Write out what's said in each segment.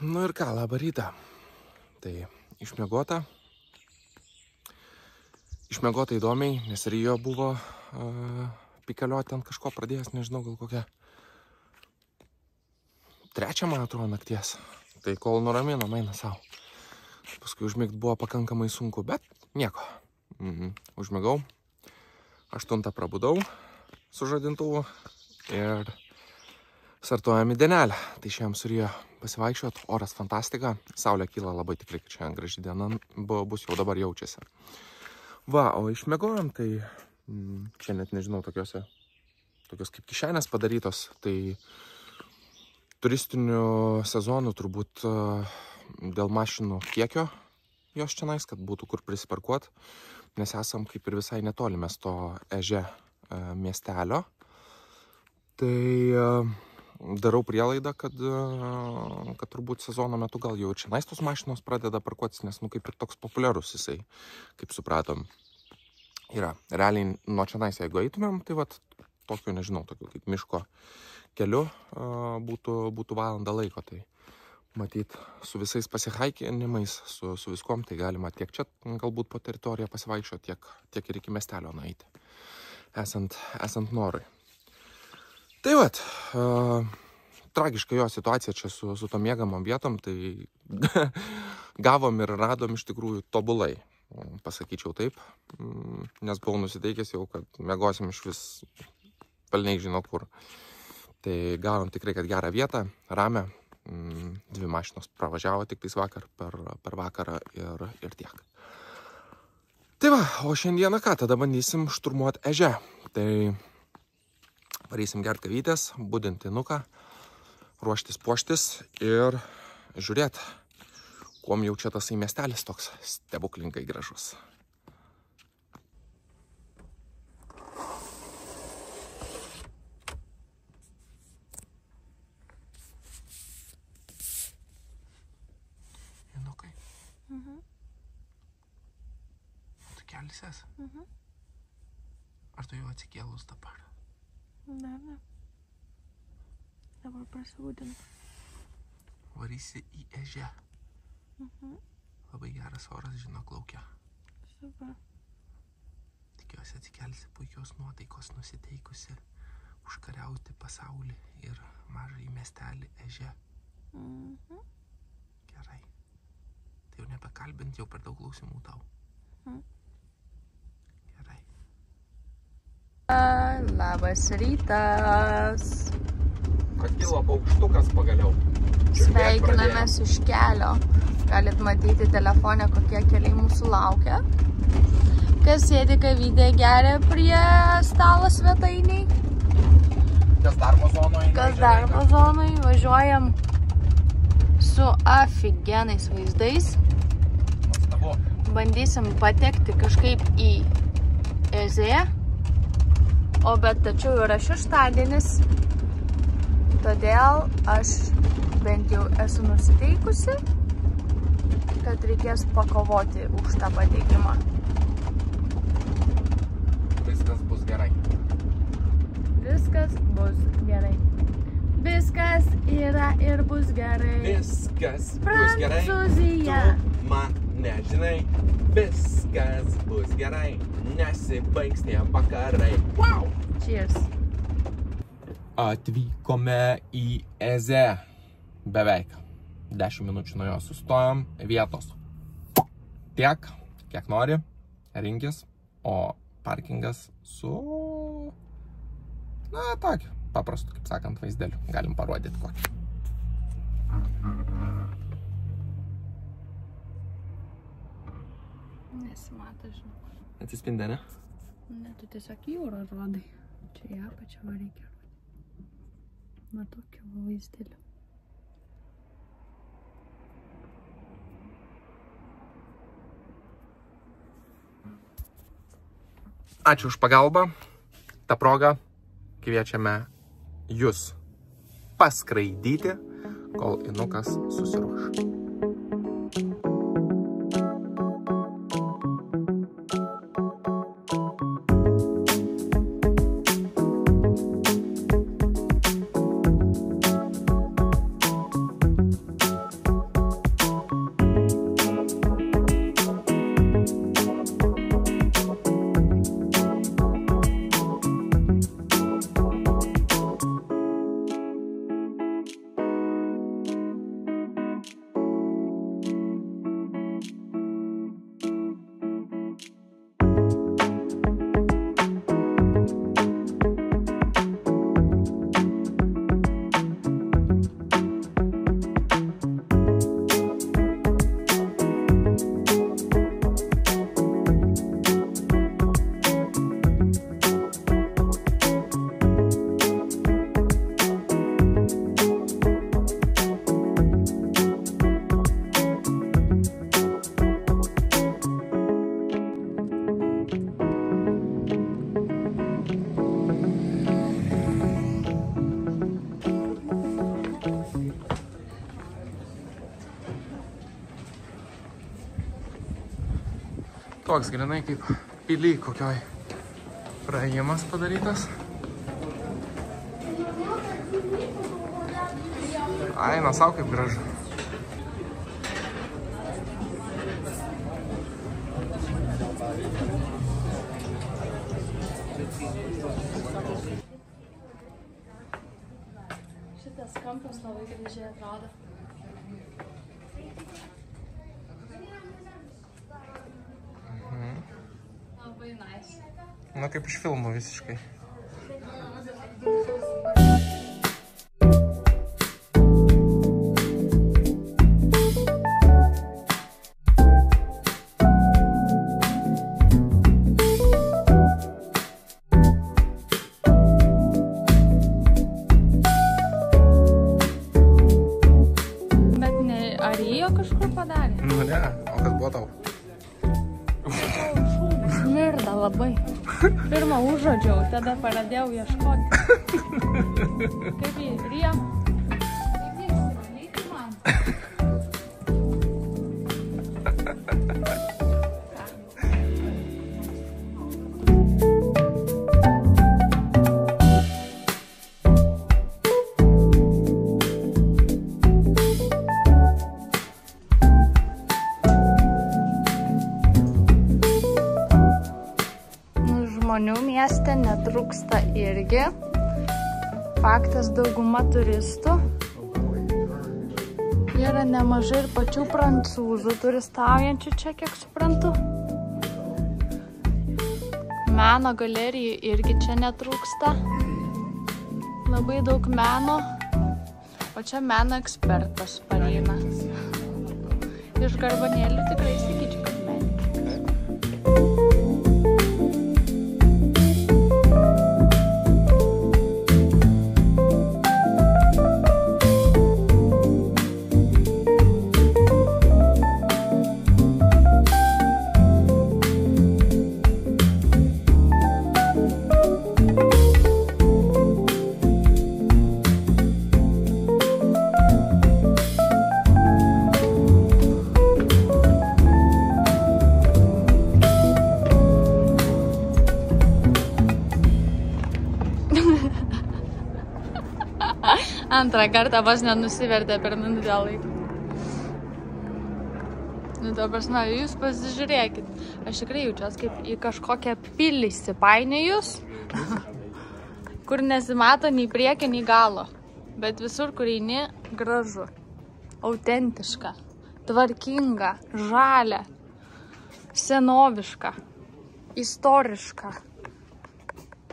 Nu ir ką, labą rytą. Tai išmiegota įdomiai, nes Rijo buvo pikeliuoti ant kažko pradėjęs, nežinau, gal kokią 3, man atrodo, nakties. Tai kol nuramino, eina savo. Paskui užmigt buvo pakankamai sunku, bet nieko. Užmigau, 8 prabudau su žadintuvu ir startuojam į dienelę. Tai šiandien su Rijo pasivaikščiot, oras fantastika, saulė kyla labai tikrai, kad šiandien graži diena bus, jau dabar jaučiasi. Va, o išmiegojom, tai čia net nežinau, tokios kaip kišenės padarytos, tai turistinių sezonų turbūt dėl mašinų kiekio jos čionais, kad būtų kur prisiparkuot, nes esam kaip ir visai netoli mes to Eže miestelio. Tai darau prielaidą, kad turbūt sezono metu gal jau ir čionais tos mašinos pradeda parkuotis, nes kaip ir toks populiarus jisai, kaip supratom, yra. Realiai nuo čionais, jeigu eitumėm, tai vat tokiu, nežinau, tokiu kaip miško keliu būtų valandą laiko. Tai matyt, su visais pasihaikinimais, su viskom, tai galima tiek čia galbūt po teritoriją pasivaikščioti, tiek ir iki miestelio nueiti, esant norui. Tai vat, tragiška jo situacija čia su to miegamom vietom, tai gavom ir radom iš tikrųjų tobulai, pasakyčiau taip, nes buvau nusiteikęs jau, kad miegosim iš vis pelniai žino kur. Tai gavom tikrai, kad gerą vietą, ramę, 2 mašinos pravažiavo tik tais vakar, per vakarą ir tiek. Tai va, o šiandieną ką, tada bandysim šturmuoti Ežę. Tai varysim gert kavytės, budinti nuką, ruoštis puoštis ir žiūrėti, kuom jau čia tasai miestelis toks stebuklingai gražus. Janukai? Tu kelsies? Ar tu jau atsikėlus dabar? Ne. Dabar prasibudint. Varysi į Ežę. Labai geras oras, žinok, laukia. Super. Tikiuosi atsikelsi puikios nuotaikos, nusiteikusi užkariauti pasaulį ir mažąjį miestelį Ežę. Gerai. Tai jau nebekalbint, jau per daug klausimų tau. Gerai. Labas rytas. Pakilo paukštukas pagaliau. Sveikinamės iš kelio. Galit matyti telefone, kokie keliai mūsų laukia. Kas sėdi kavytę geria prie stalo svetainiai. Kas darbo zonoj. Važiuojam su afigenais vaizdais. Nuostabu. Bandysim patekti kažkaip į Ezę. O bet tačiau yra šeštadienis. Todėl aš bent jau esu nusiteikusi, kad reikės pakovoti už tą patekimą. Viskas bus gerai. Viskas bus gerai. Viskas yra ir bus gerai. Viskas bus gerai. Prancūzija. Tu man nežinai. Viskas bus gerai. Nesibaigs tie vakarai. Wow! Cheers. Atvykome į Ezę. Beveik 10 minučių nuo jo sustojom. Vietos tiek, kiek nori, rinkis, o parkingas su, tokiu paprastu, kaip sakant, vaizdeliu. Galim parodyti kokį. Nesimato, žinau. Atsispindė, ne? Ne, tu tiesiog jūrą rodai. Čia ją pačią reikia rodyti. Na, tokiu vaizdeliu. Ačiū už pagalbą. Ta proga kviečiame jus paskraidyti, kol Inukas susiruoš. Toks grinai kaip pily kokioj praėjimas padarytas. Aina savo kaip gražu. Šitas kampas labai gražiai atrodo. Labai nice. Na, kaip iš filmų visiškai. Nu ne, o kas buvo tau? Smirda labai. Pirmą užžodžiau, tada pradėjau ieškoti. Kaip jį, Riem? Kaip jis, lyg man. Žmonių mieste netrūksta irgi. Faktas, dauguma turistų. Yra nemažai ir pačių prancūzų turistaujančių čia, kiek suprantu. Meno galerijų irgi čia netrūksta. Labai daug meno. O čia meno ekspertas pareina. Iš garbanėlių tikrai sakyčiau, kad menininkas. Antrą kartą vos nenusivertė per minutę laiką. Nu, to prasme, jūs pasižiūrėkit. Aš tikrai jaučiuos kaip į kažkokią pilį įsipainiojus, kur nesimato nei priekio, nei galo. Bet visur, kur eini, gražu, autentiška, tvarkinga, žalia, senoviška, istoriška.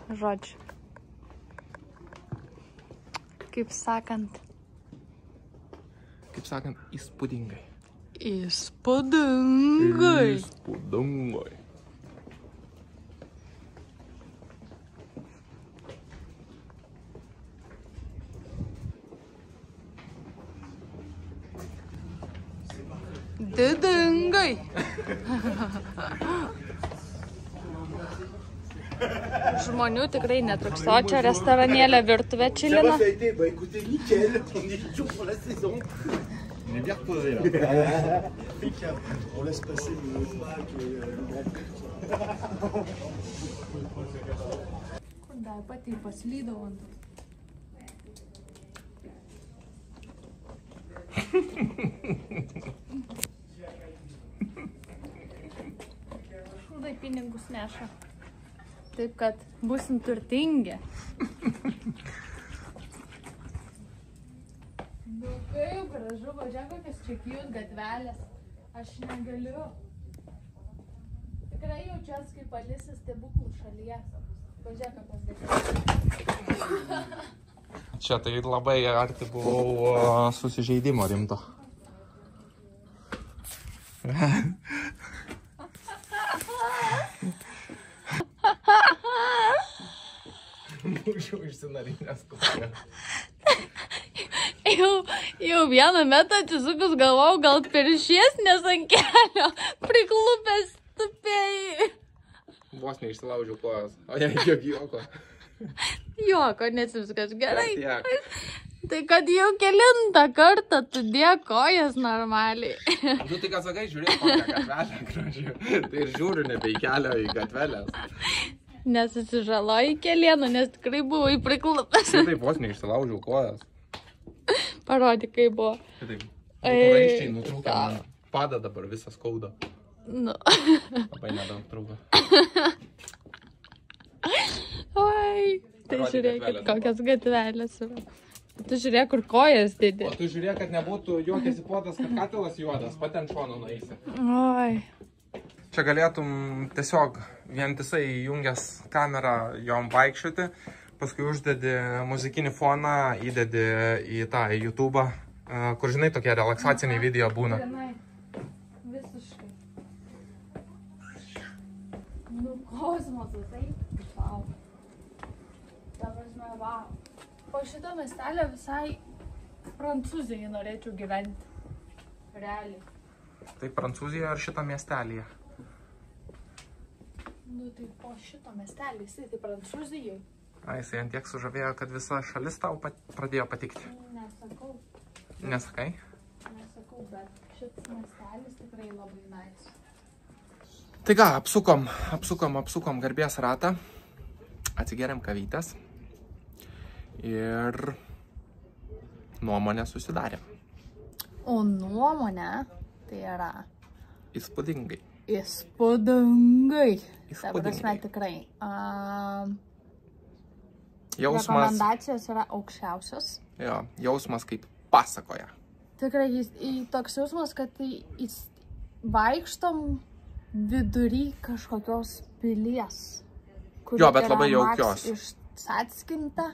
Žodžiu. Kaip sakant, įspūdingai. Įspūdingai. Įspūdingai. Didingai. Žmonių tikrai netrūksta, o čia restoranėlė virtuvė čilina. Ça a été, bah écoutez, nickel, on est toujours pour la saison. On est bien reposé là. Impeccable. On laisse passer le pack, le grand prix. Kur dar pati paslydau ant. Šūdai pinigus neša. Taip, kad būsim turtingi. Nu, kaip gražu, važiuok kokias čekijus gatvelės. Aš negaliu. Tikrai jaučiuosi kaip Alisis stebuklų šalyje. Važiuok kokias gatvelės. Čia tai labai arti buvau susižeidimo rimto. Būčiau išsinarinęs kokie. Jau vieną metą atsisukus galvau, gal piršies, nes ant kelio priklupęs tupėjai. Vos neišsilaužiau kojos, o ne, kiek juoko. Juoko, nes viskas gerai. Tai kad jau kelintą kartą tu dėkojas normaliai. Nu tai ką sakai, žiūrėk, kokią gatvelę gražią. Tai ir žiūriu nebe į kelio, į gatvelės. Nesusižaloji kelienų, nes tikrai buvai prikluptas. Taip, vos neišsilaužiau kojas. Parodyk, kaip buvo. Taip, raiščiai nutrūkė, man pada dabar visas skauda. Nu. Labai nedaug trūko. Oi, tai žiūrėkit, kokias gatvelės yra. Tu žiūrėk, kur kojas didi. O tu žiūrėk, kad nebūtų juokėsi podas, kad katilas juodas, patent šonu nueisi. Oi. Čia galėtum tiesiog vientisai įjungęs kamerą jom vaikščioti, paskui uždedi muzikinį foną, įdedi į tą YouTube'ą, kur žinai tokie relaksaciniai video būna. Visiškai. Nu, kosmosas, taip? Vau. Ta prasme, vau. Po šito miestelio visai Prancūzijoje norėčiau gyventi. Realiai. Tai Prancūzijoje ar šito miestelėje? Nu, tai po šito miestelį, tai Prancūzijoje. Jisai ant tiek sužavėjo, kad visa šalis tau pradėjo patikti. Nesakau. Nesakai? Nesakau, bet šitas miestelis tikrai labai nice. Tai ką, apsukom garbės ratą, atsigeriam kavytės ir nuomonę susidarė. O nuomonė tai yra Įspūdingai. įspūdingai. Ta Įspūdingai. prasme tikrai. Jausmas, Rekomendacijos yra aukščiausios. jo, jausmas kaip pasakoja. Tikrai toks jausmas, kad vaikštom vidury kažkokios pilies. Kuri Jo, bet yra labai jaukios. Išsatskimta,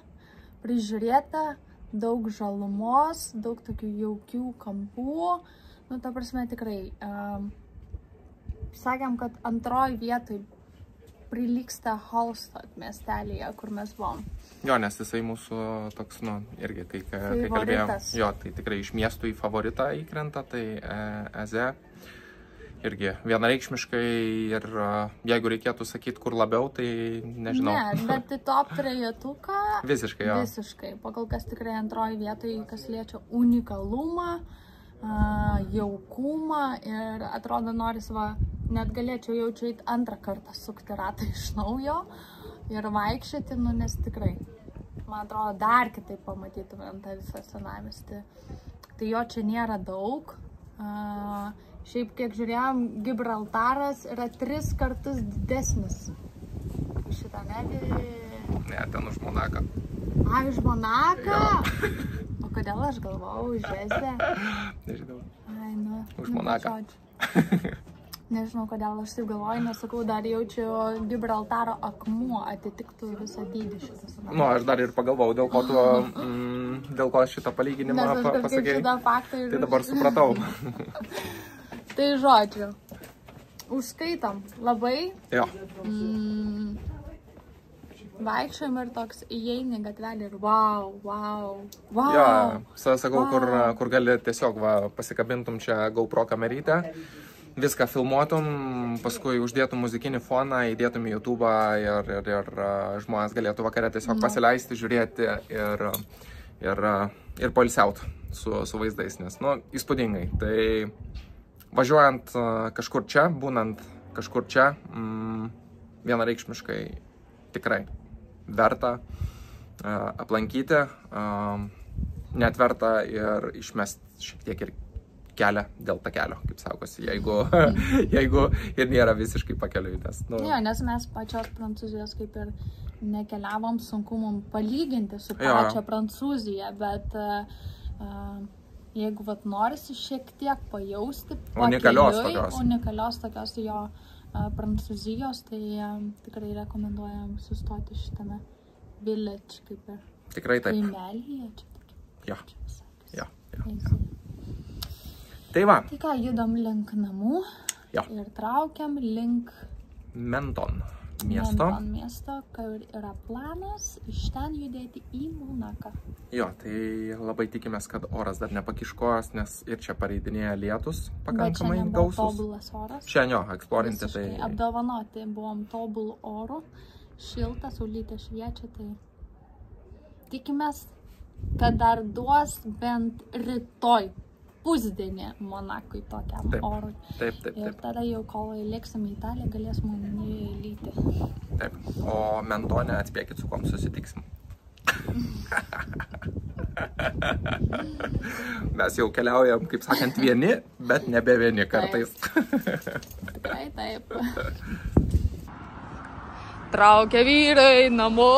prižiūrėta, daug žalumos, daug tokių jaukių kampų. Nu, ta prasme, tikrai. Sakėm, kad antroji vietoj prilyksta Hallstatt miestelėje, kur mes buvom. Jo, nes jisai mūsų toks, nu, irgi, kai kalbėjom, Favoritas. jo, tai tikrai iš miestų į favoritą įkrenta, tai Eze. Irgi vienareikšmiškai ir jeigu reikėtų sakyti, kur labiau, tai nežinau. Ne, bet į top trejetuką Visiškai, jo. visiškai. Pakol kas tikrai antroji vietoj, kas liečia unikalumą, jaukumą ir atrodo noris, net galėčiau jaučiu eit antrą kartą sukti ratą iš naujo ir vaikščioti, nu nes tikrai, man atrodo, dar kitaip pamatytumėm tą visą senamiestį. Tai jo čia nėra daug. Šiaip, kiek žiūrėjom, Gibraltaras yra 3 kartus didesnis. Šitą, ne? Ne, ten už Monaką. Už Monaką? O kodėl aš galvojau, už Žezę? Nežinau. Ai, nu. Už Monaką. Nežinau, kodėl aš taip galvoju, nes sakau, dar jaučiu Gibraltaro akmuo atitiktų visą dydį šitas. Nu, aš dar ir pagalvojau, dėl ko šitą palyginimą pasakėjai. Tai dabar supratau. Tai žodžiu, užskaitom labai. Jo. Vaikščiojom ir toks įeini gatvelį ir wow. Jo, sakau, kur gali tiesiog pasikabintum čia GoPro kamerytę, viską filmuotum, paskui uždėtum muzikinį foną, įdėtum į YouTube'ą ir žmonės galėtų vakare tiesiog pasileisti, žiūrėti ir poilsiaut su vaizdais, nes, nu, įspūdingai. Tai važiuojant kažkur čia, būnant kažkur čia, vienareikšmiškai tikrai verta aplankyti, net verta ir išmesti šiek tiek ir kelią dėl takelio, kaip sakosi, jeigu ir nėra visiškai pakeliui. Jo, nes mes pačios Prancūzijos kaip ir nekeliavom, sunku mums palyginti su pačia Prancūzija, bet jeigu norisi šiek tiek pajausti unikalios tokios jo Prancūzijos, tai tikrai rekomenduojam sustoti šitame village, kaip ir tikrai taip. Kaimelyje. Jo. Tai va. Tai ką, judam link namų ir traukiam link Menton miesto, kur yra planas iš ten judėti į Monaką. Jo, tai labai tikimės, kad oras dar nepakiškojas, nes ir čia pareidinėja lietus pakankamai gausus. Bet šiandien buvo tobulas oras. Šiandien jo, eksplorinti tai... Apdovanoti buvom tobulų orų, šilta, saulytė šviečia, tai tikimės kad dar duos bent rytoj pusdienį Monakui tokiam orui. Taip. Ir tada jau, kol lėksim į Italiją, galės mane lyti. Taip. O Mentone atspėkit, su kom susitiksim. Mes jau keliaujam, kaip sakant, vieni, bet nebe vieni kartais. Tikrai taip. Traukia vyrai namo.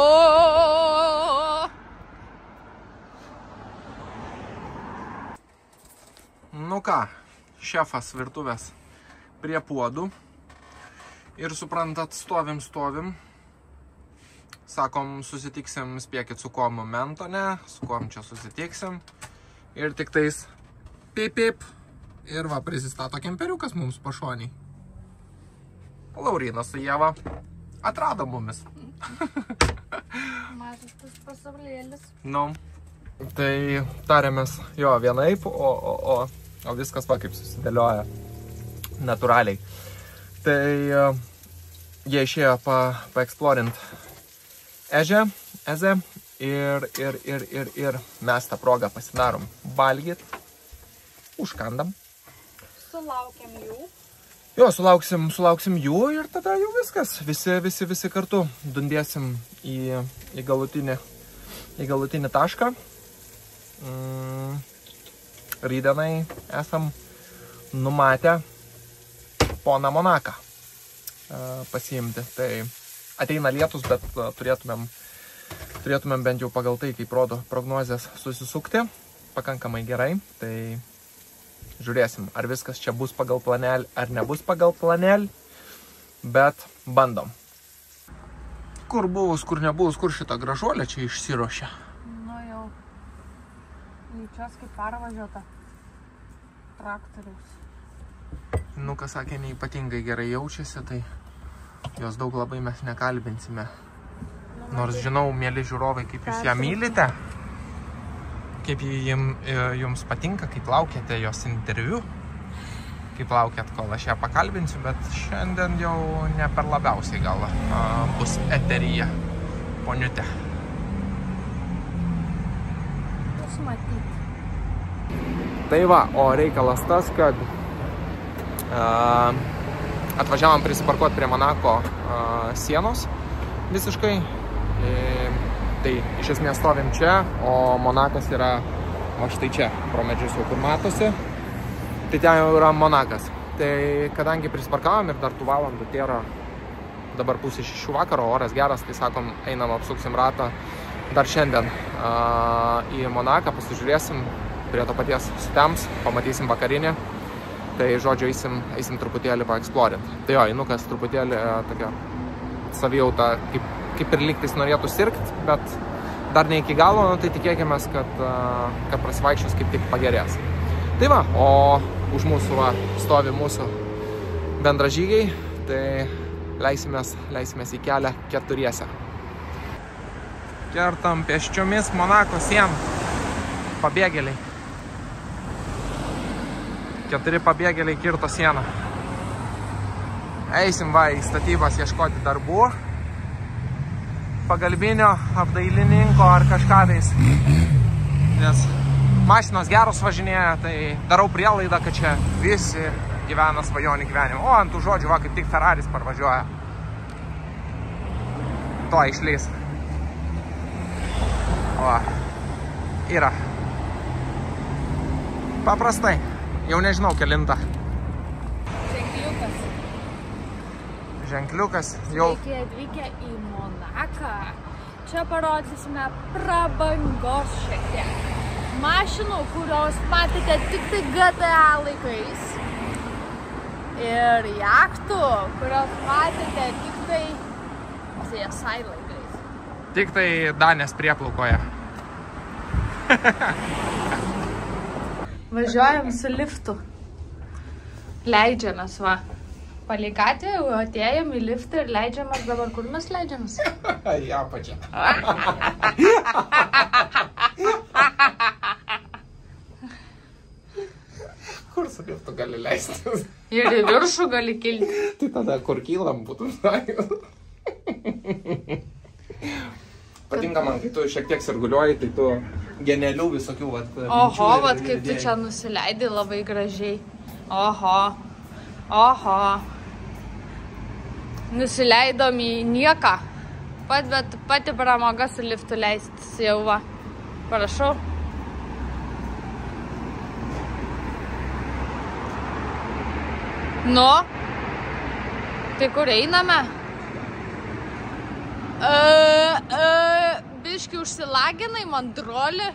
Nu ką, šefas virtuvės prie puodų. Ir suprantat, stovim. Sakom, susitiksim, spėkit su kuom Mentone, su kuom čia susitiksim. Ir tik tais pip. Ir va, prisistato kemperiukas mums pašoniai. Laurynas su Ieva atrado mumis. Mažas tas pasaulėlis. Nu, tai tarėmės jo vienaip, o viskas va kaip susidėlioja natūraliai. Tai jie išėjo paeksplorint Ezę ir mes tą progą pasidarom valgyt, užkandam. Sulaukėm jų. Jo, sulauksim jų ir tada jau viskas. Visi kartu dundėsim į galutinį tašką. Rydienai esam numatę poną Monaką pasiimti. Tai ateina lietus, bet turėtumėm bent jau pagal tai, kaip rodo prognozės, susisukti pakankamai gerai. Tai žiūrėsim, ar viskas čia bus pagal planelį, ar nebus pagal planelį, bet bandom. Kur buvus, kur nebuvus, kur šitą gražuolę čia išsiruošia? Nu jau, jaučiuos kaip pervažiuota traktoriaus. Nu, kas sakė, neypatingai gerai jaučiasi, tai jos daug labai mes nekalbinsime. Nors žinau, mėly žiūrovai, kaip jūs ją mylite. Kaip jums patinka, kaip laukiate jos interviu, kaip laukiat, kol aš ją pakalbinsiu, bet šiandien jau ne per labiausiai gal bus eteryje, poniutė. Bus matyti. Tai va, o reikalas tas, kad atvažiavom prisiparkuoti prie Monako sienos visiškai. Tai iš esmės stovim čia, o Monakas yra va štai čia, pro medžius jau kur matosi. Tai ten jau yra Monakas. Tai kadangi prisparkavom ir dar tų valandų tėra dabar 5:30 vakaro, oras geras, tai sakom, einam, apsuksim ratą dar šiandien į Monaką, pasižiūrėsim prie to paties Sutems, pamatysim vakarinį. Tai žodžiu, eisim truputėlį paeksplorint. Tai jo, Inukas truputėlį tokia savijauta, kaip ir lygtais norėtų sirgt, bet dar ne iki galo, tai tikėkimės, kad prasivaikščios kaip tik pagerės. Tai va, o už mūsų stovi mūsų bendražygiai, tai leisimės į kelią keturiese. Kertam pėsčiomis Monako sieną. Pabėgėliai. 4 pabėgėliai kirto sieną. Eisim va į statybas ieškoti darbų. Pagalbinio, apdailininko ar kažką tais. Nes mašinos geros važinėja, tai darau prielaidą, kad čia visi gyvena svajonį gyvenimą. O ant tų žodžių, va, kaip tik Ferraris parvažiuoja. To išlys. O, yra. Paprastai. Jau nežinau kelintą. Ženkliukas. Jau. Sveiki atvykę į Monaką. Čia parodysime prabangos šiek tiek. Mašinų, kurios matėte tik tai GTA laikais. Ir jachtų, kurios matėte tik tai CSI laikais. Tik tai Danės prieplaukoje. Važiuojam su liftu. Leidžiamės, va. Palei gatvę, jau atėjom į liftą ir leidžiamės dabar. Kur mes leidžiamės? Į apačią. Kur su liftu gali leistis? Ir į viršų gali kilti. Tai tada kur kylam būtų. Patinka man, kai tu šiek tiek sirguliuoji, tai tu genialių visokių, vat. Oho, vat kaip tu čia nusileidai labai gražiai. Oho. Oho. Nusileidom į nieką. Bet pati pramoga su liftu leistis jau va. Parašau. Nu. Tai kur einame? Biški užsilaginai, mandroli.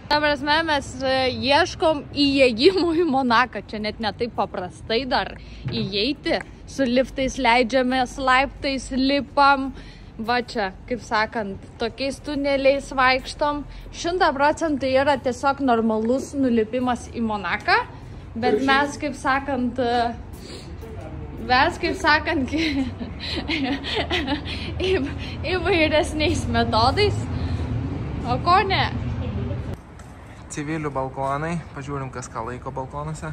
Ta prasme, mes ieškom įėjimų į Monaką. Čia net ne taip paprastai dar įeiti. Su liftais leidžiamės, laiptais lipam. Va čia, kaip sakant, tokiais tuneliais vaikštom. 100% yra tiesiog normalus nulipimas į Monaką. Bet mes, kaip sakant, įvairesniais metodais. O ko ne? Civilių balkonai. Pažiūrim, kas ką laiko balkonuose.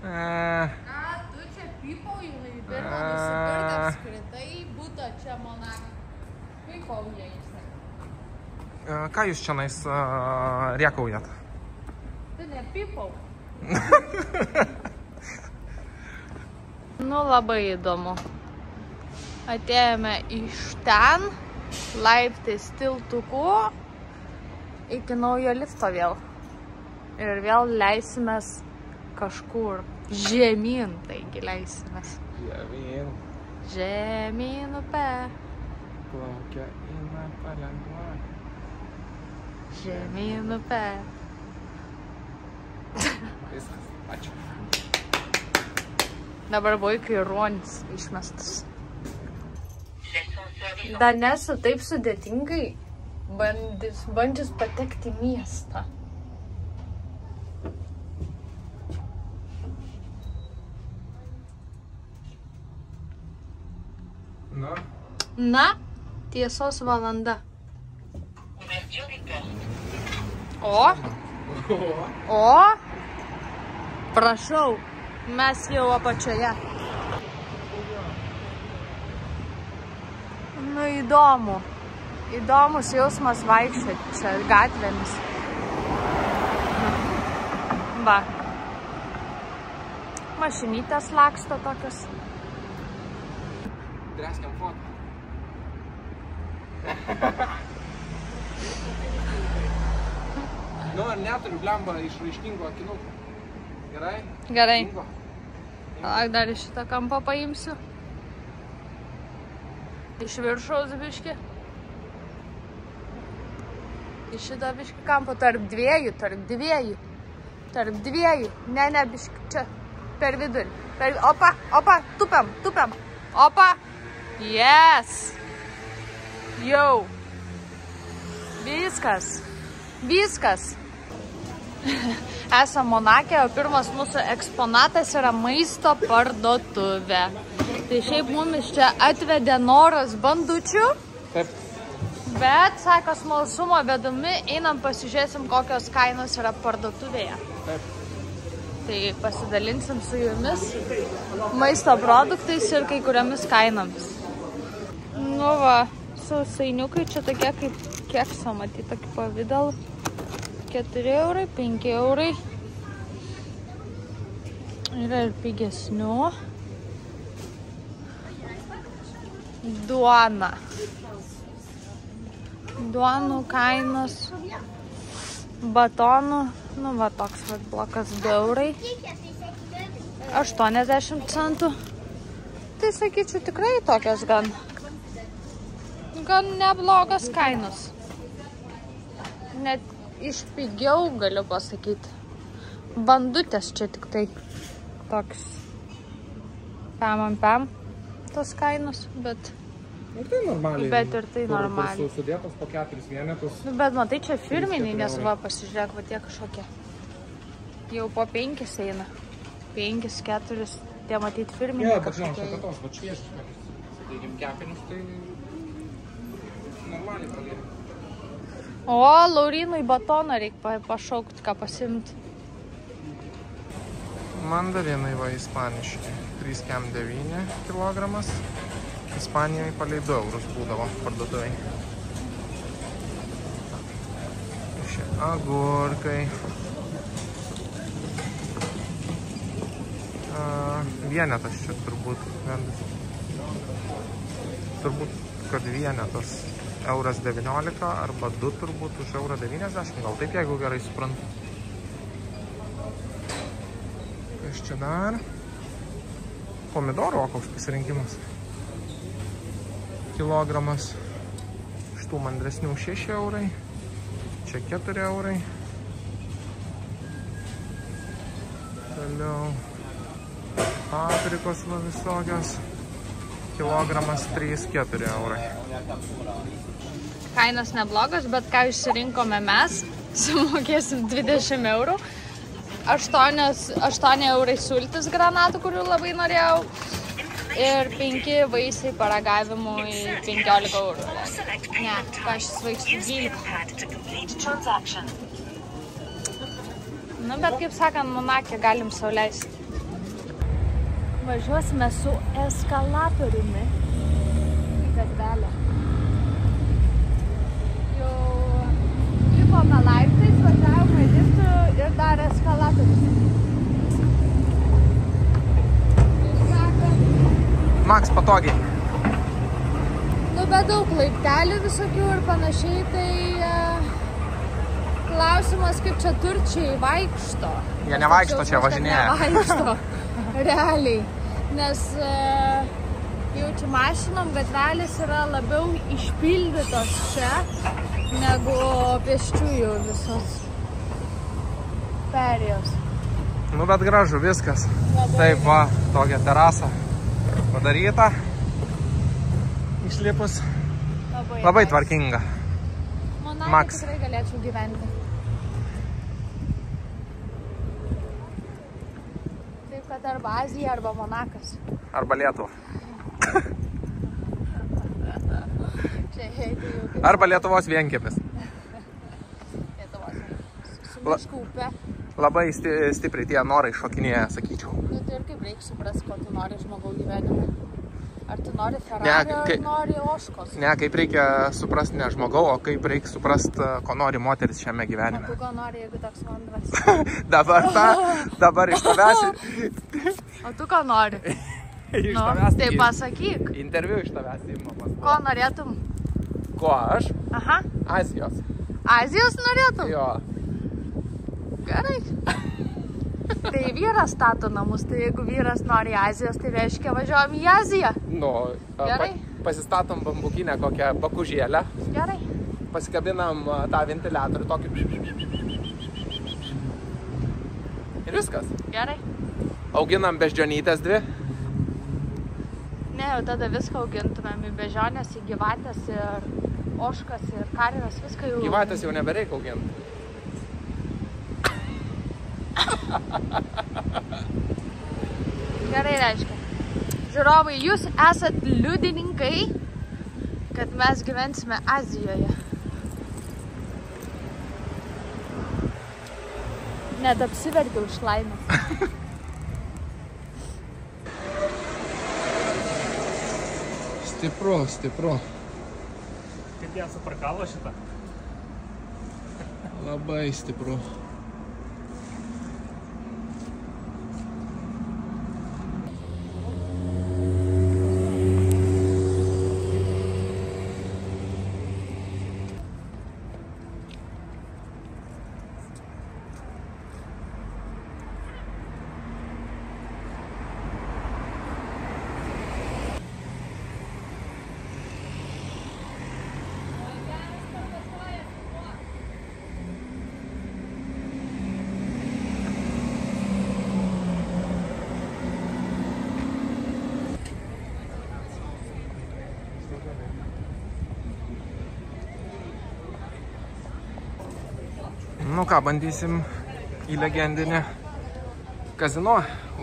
Ką tu čia pypaujai? Pirmą nusipirkti apskritai būtų čia Monaką. Pypaujai jisai. Ką jūs čia nais rėkaujat? Tu nepypau. Nu, labai įdomu. Atėjome iš ten, laiptais tiltuku, iki naujo lifto vėl. Ir vėl leisimės kažkur žemyn, taigi leisimės. Žemyn. Žemyn upe. Plaukia eina palengva. Žemyn upe. Viskas, ačiū. Dabar buvo kai ruonis išmestas. Dar nesu taip sudėtingai bandžius patekti į miestą. Na, tiesos valanda. O, prašau, mes jau apačioje. Nu, įdomu. Įdomus jausmas vaikščioti čia gatvėmis. Va. Mašinytės laksto tokios. Dreskiam fotą. Nu, ar neturiu blemba išraiškingo akinukų? Gerai? Gerai. Palauk, dar iš šitą kampą paimsiu. Iš viršaus biškį. Iš šitą biškį kampą tarp dviejų. Ne, biškį čia. Per vidurį. Opa, tupiam. Opa. Yes. Jau. Viskas. Esam Monake, o pirmas mūsų eksponatas yra maisto parduotuvė. Tai šiaip mumis čia atvedė noras bandučių. Taip. Bet, sako, smalsumo vedami, einam pasižiūrėsim, kokios kainos yra parduotuvėje. Taip. Tai pasidalinsim su jumis maisto produktais ir kai kuriomis kainomis. Nu va, sausainiukai čia tokie kaip kekso, matyti tokį pavidalą. 4 eurai, 5 eurai. Yra ir pigesnių. Duona. Duonų kainos. Batonų. Nu va, toks va, blokas 2 eurai. 80 centų. Tai sakyčiau, tikrai tokios gan neblogas kainos. Net iš pigiau galiu pasakyti. Bandutės čia tik tai toks pam tos kainos, bet... Ir tai normaliai. Bet ir tai normaliai. Sudėtos po 4 vienetus. Bet matai, čia firminiai, nes va, pasižiūrėk, va tie kažkokie. Jau po 5 eina. 5, 4, tie matyti firminiai kažkokie. Jo, bet žinau, tos, va šviežius, sakykim, kepinius, tai normaliai pradėti. O, Laurinui batoną reikia pašaukti, ką pasimti. Mandarinai va ispaniški. 3,9 kilogramas. Ispanijoje palei 2 eurus būdavo parduotuviai. Šie agurkai. Vienetas čia turbūt. Turbūt, kad vienetas euras 19 arba 2 turbūt už eurą 90, gal taip, jeigu gerai suprantu. Kas čia dar? Pomidorų, o koks pasirinkimas. Kilogramas. Šitų mandresnių 6 eurai. Čia 4 eurai. Toliau. Paprikos va visokios. Kilogramas 3-4 eurai. Kainos neblogos, bet ką išsirinkome mes, sumokėsim 20 eurų. 8 eurai sultis granatų, kurių labai norėjau. Ir 5 vaisiai paragavimui 15 eurų. Ne, ką aš svaigstu 12. Nu, bet kaip sakant, Monake galim sau leisti. Važiuosime su eskalatoriumi į gatvelę. Jau lipome laiptais, važiavome liftu ir dar eskalatorius. Maks, patogiai. Nu, bet daug laiptelių visokių ir panašiai, tai klausimas, kaip čia turčiai vaikšto. Jie nevaikšto, čia važinėja. Nevaikšto, realiai. Nes jau čia mašinom gatvelės yra labiau išpildytos čia, negu pėsčiųjų visos perėjos. Nu, bet gražu viskas. Taip, va, tokia terasa padaryta. Išlipus. Labai tvarkinga. Monake tikrai galėčiau gyventi. Taip, kad arba Azija, arba Monakas. Arba Lietuva. Čia Arba Lietuvos vienkepis. Lietuvos. Su miškų upė. Labai stipriai tie norai šokinėja, sakyčiau. Nu, tai ir kaip reikia suprasti, ko tu nori žmogaus gyvenime. Ar tu nori Ferrari, ar nori Oškos? Ne, kaip reikia suprasti ne žmogau, o kaip reikia suprasti, ko nori moteris šiame gyvenime. O tu ko nori, jeigu toks mandras? dabar iš tavęs. O tu ko nori? Iš Nu, tavęs. tai pasakyk. Interviu iš tavęs įma pas. Ko norėtum? Ko aš? Aha. Azijos. Azijos norėtum? Jo. Gerai. Tai vyras stato namus, tai jeigu vyras nori Azijos, tai reiškia važiuojam į Aziją. Nu, Gerai. Pasistatom bambukinę kokią bakužėlę. Gerai. Pasikabinam tą ventiliatorių tokį. Ir viskas. Gerai. Auginam beždžionytės 2. Ne, jau tada viską augintumėm į bežionės, į gyvatės ir oškas ir karves, viską jau... Gyvatės jau nebereik auginti. Gerai reiškia. Žiūrovai, jūs esat liudininkai, kad mes gyvensime Azijoje. Net apsiverkiau iš laimės. Stipru, stipru. Kaip jie suprakavo šitą? Labai stipru. Nu ką, bandysim į legendinį kazino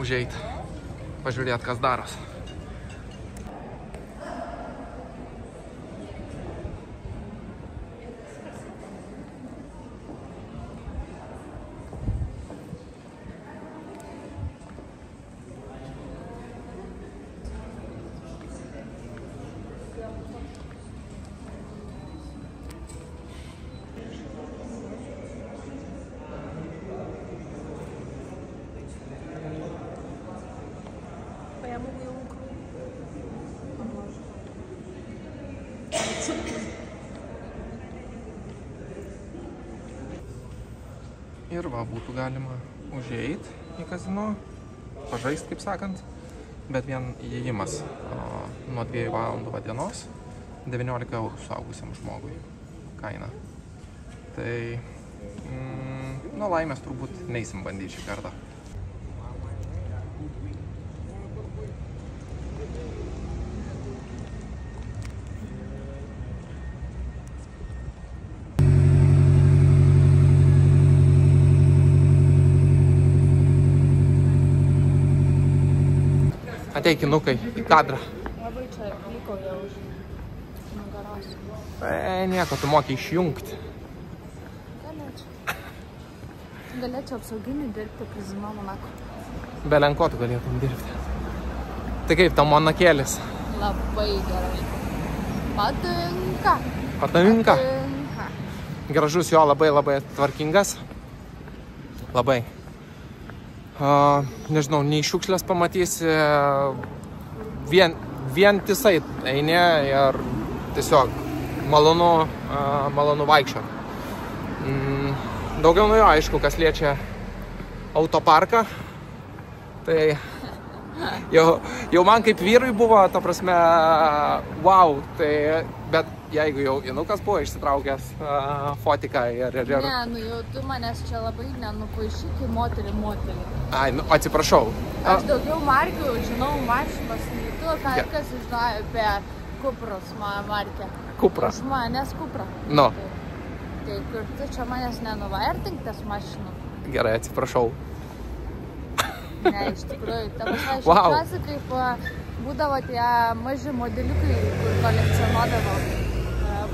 užeiti, pažiūrėti, kas daros. Ir va, būtų galima užeiti į kazino, pažaisti, kaip sakant, bet vien įėjimas nuo 2 valandų dienos 19 eurų suaugusiam žmogui kaina. Tai, nu, laimės turbūt neisim bandyti šį kartą. Ateikinukai į kadrą. Labai čia vyko jau už nugaros. Nieko, tu moki išjungti. Galėčiau apsauginį dirbti kazino Monako. Belenko tu galėtum dirbti. Tai kaip tau monakėlis? Labai gerai. Patinka. Patinka? Gražus jo, labai tvarkingas. Labai. Nežinau, nei šiukšlės pamatysi, vientisai eini ir tiesiog malonu vaikščioti. Daugiau nuo jo, aišku, kas liečia autoparką, tai jau man kaip vyrui buvo, ta prasme, wow, tai, bet jeigu jau Inukas buvo išsitraukęs fotiką ir... Ne, nu jau tu manęs čia labai nenupaišyk į moterį. Ai, nu, atsiprašau. Aš daugiau markių žinau mašinos, nei tu, kas žinojo apie Kupros markę. Kupra. Iš manęs Kupra. Nu. Tai kur tu čia manęs nenuvertink tas mašinų. Gerai, atsiprašau. Ne, iš tikrųjų. Ta prasme, aš jaučiuosi, kaip būdavo tie maži modeliukai, kur kolekcionuodavo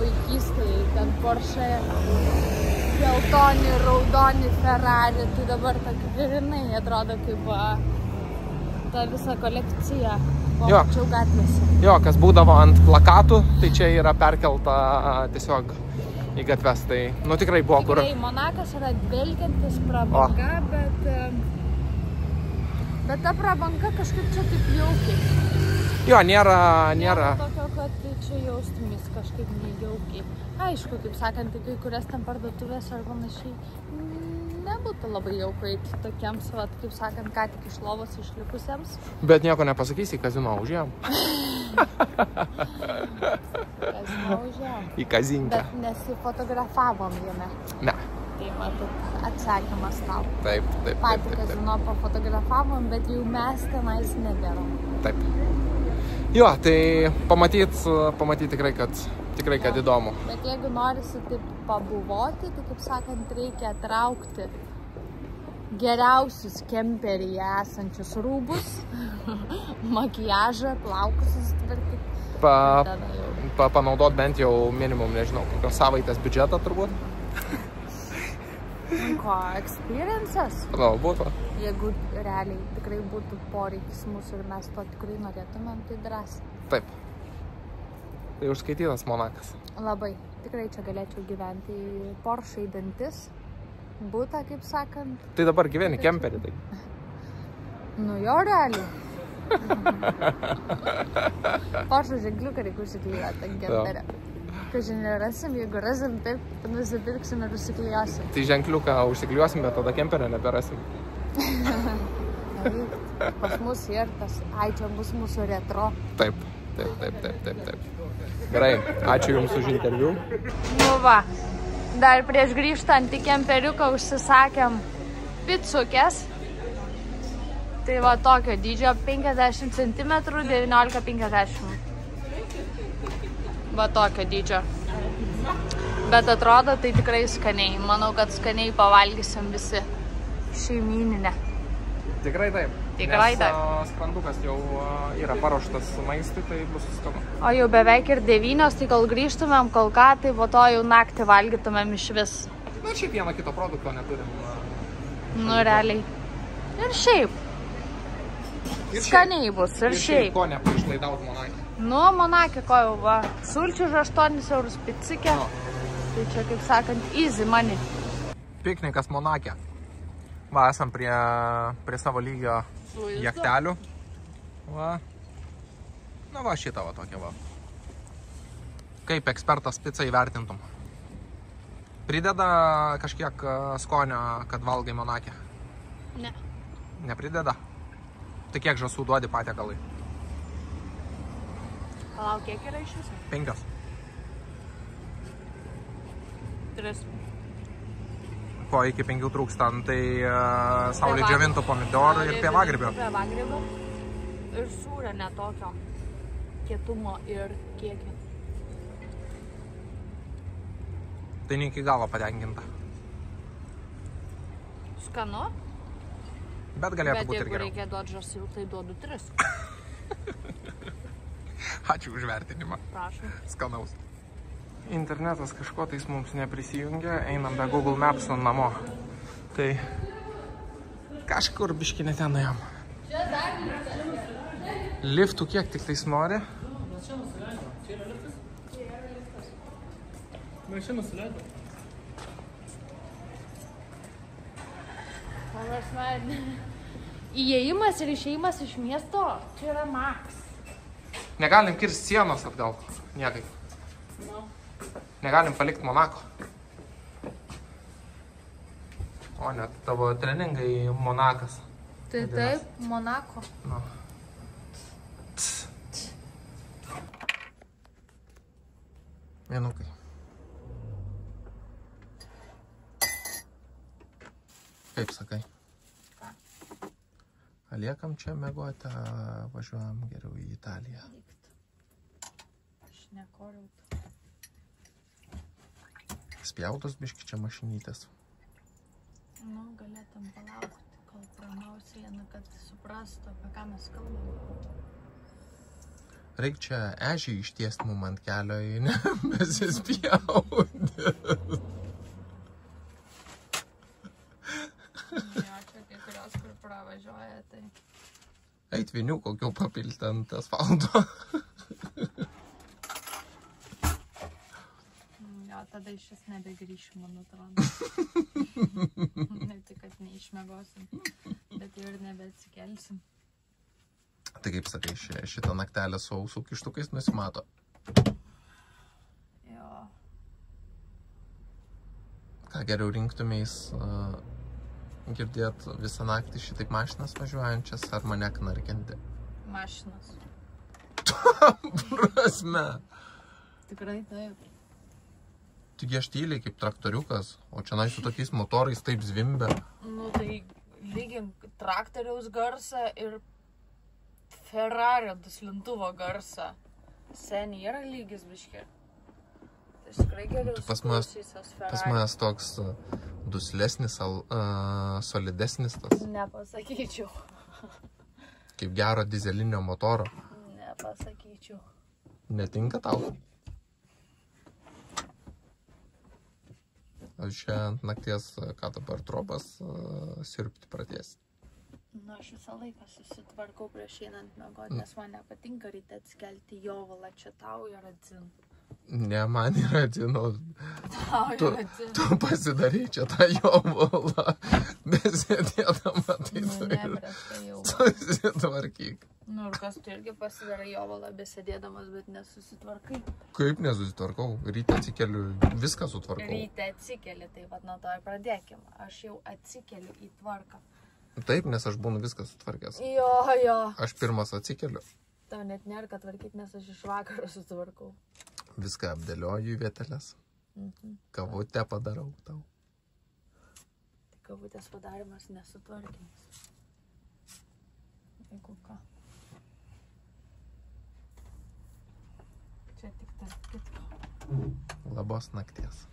vaikystėje, ten Porsche, geltoni, raudoni, Ferrari, tai dabar tokia grinai atrodo kaip ta visa kolekcija pamačiau gatvėse. Jo, kas būdavo ant plakatų, tai čia yra perkelta tiesiog į gatves, tai nu tikrai buvo kur. Tikrai, Monakas yra dvelkiantis prabanga, bet ta prabanga kažkaip čia taip jaukiai. Jo, nėra. Tokio, kad čia jaustumės kažkaip nejaukiai. Aišku, kaip sakant, kai kurias ten parduotuvės ar panašiai nebūtų labai jaukiai tokiems, kaip sakant, ką tik iš lovos išlikusiems. Bet nieko nepasakysi, į kazino užėjom. Kazino užėjom. Į kazinkę. Bet nesifotografavom jame. Ne. Tai matot, atsakymas tau. Taip. Patį kazino pafotografavom, bet jau mes tenais nebėrom. Taip. Jo, tai pamatyti tikrai, kad įdomu. Bet jeigu norisi taip pabuvoti, tai kaip sakant, reikia traukti geriausius kemperyje esančius rūbus, makiažą, plaukus susitvarkyti. Panaudot bent jau minimum, nežinau, kokios savaitės biudžetą turbūt. Ko, experiences? Būtų. Jeigu realiai tikrai būtų poreikis mūsų ir mes to tikrai norėtumėm, tai drąsiai. Taip. Tai užskaitytas Monakas. Labai. Tikrai čia galėčiau gyventi Porsche į dantis. Būtą, kaip sakant. Tai dabar gyveni kemperį, tai? Nu jo, realiai. Porsche ženkliuką reikia užsiklijuoti ant kemperio. Kažin rasim, jeigu rasim, taip, nusipirksim ir užsiklijuosim. Tai ženkliuką užsiklijuosim, bet tada kemperio neberasim. Pas mus ir tas, čia bus mūsų retro. Taip. Gerai, ačiū Jums už interviu. Nu va, dar prieš grįžtant į kemperiuką užsisakėm picukės. Tai va tokio dydžio 50 cm, 19,50. Va tokio dydžio. Bet atrodo, tai tikrai skaniai. Manau, kad skaniai pavalgysim visi šeimyninę. Tikrai taip. Tikrai taip. Nes skrandukas jau yra paruoštas maistui, tai bus skanu. O jau beveik ir 9, tai kol grįžtumėm, kol ką, tai po to jau naktį valgytumėm iš vis. Na, šiaip vieno kito produkto neturim. Nu, realiai. Ir šiaip. Skaniai bus, ir šiaip. Ko nepaišlaidaut Monake. Nu, Monake, ko jau va. Sulčių už 8 eurus picikė. Tai čia, kaip sakant, easy money. Piknikas Monake. Va, esam prie savo lygio jachtelių. Va. Na va, šitą va tokia va. Kaip ekspertas picą įvertintum? Prideda kažkiek skonio, kad valgai Monake? Ne. Neprideda? Tai kiek žąsų duodi patiekalai? Palauk, kiek yra iš viso? 5. 3. Ko iki 5 trūksta, tai saulė džiovintų pomidorų ir pievagrybio. Pievagrybio. Ir sūrio netokio kietumo ir kiekio. Tai ne iki galo patenkinta. Skanu? Bet galėtų būti ir Bet jeigu geriau. reikia duoti žąsų, tai duodu 3. Ačiū už vertinimą. Prašom. Skanaus. Internetas kažko tais mums neprisijungia, einam be Google Maps'o namo. Tai kažkur biški ne ten nuėjom. Liftų kiek tik tais nori. Mašina suleido. Įėjimas ir išėjimas iš miesto, čia yra max. Negalim kirsti sienos atgal. Niekaip. Negalim palikti Monako. O net tavo treningai Monakas. Tai taip, Monako. Nu. Vienukai. Kaip sakai? Liekam čia mėgoti, važiuojam geriau į Italiją. Aš nekoriau. Spjautos biški čia mašinytės. Nu, galėtum palaukti, kol pranausi vieną, kad suprastų, apie ką mes kalbam. Reik čia ežį ištiesti mum ant kelio, ne? Mes įspjauti. Jo, čia kai kurios, kur pravažiuoja, tai... Eit vinių kokių papilti ant asfalto. Jo, tada iš vis nebegrįšim, man atrodo. Ne tik, kad neišmiegosim, bet jau ir nebeatsikelsim. Tai kaip sakai, šitą naktelę su ausų kištukais nusimato. Jo. Ką geriau rinktumeis girdėt visą naktį šitaip mašinas važiuojančias ar mane knarkinti? Mašinas. Prasme. Tikrai taip. Tik aš tyliai kaip traktoriukas, o čia su tokiais motorais taip zvimbia. Nu, tai lygink traktoriaus garsą ir Ferrario duslintuvo garsą. Seniai yra lygis biški. Tai tikrai geriau suklausysios Ferrari. Pas manęs toks duslesnis, solidesnis tas. Nepasakyčiau. Kaip gero dizelinio motoro. Nepasakyčiau. Netinka tau? O čia ant nakties, ką dabar trobas sirpti pradės. Nu, aš visą laiką susitvarkau prieš einant miegoti, nes man nepatinka ryte atsikelti jovalą, čia tau yra dzin. Ne, man yra dzin, o Tau yra dzin. tu pasidarai čia tą jovalą, besėdėdama, tai Nu, tu ne, ir prieš tai jau. susitvarkyk. Nu, ir kas tu irgi pasidarai jovalą besėdėdamas, bet nesusitvarkai. Kaip nesusitvarkau? Ryte atsikeliu, viską sutvarkau. Ryte atsikeli, tai vat nuo to ir pradėkim. Aš jau atsikeliu į tvarką. Taip, nes aš būnu viską sutvarkęs. Jo. Aš pirmas atsikeliu, Tau net nėra ką tvarkyti, nes aš iš vakaro sutvarkau. viską apdėlioju į vieteles, kavutę padarau tau. Tai kavutės padarimas nesutvarkimas. Jeigu ką. Čia tik tarp kitko. Labos nakties.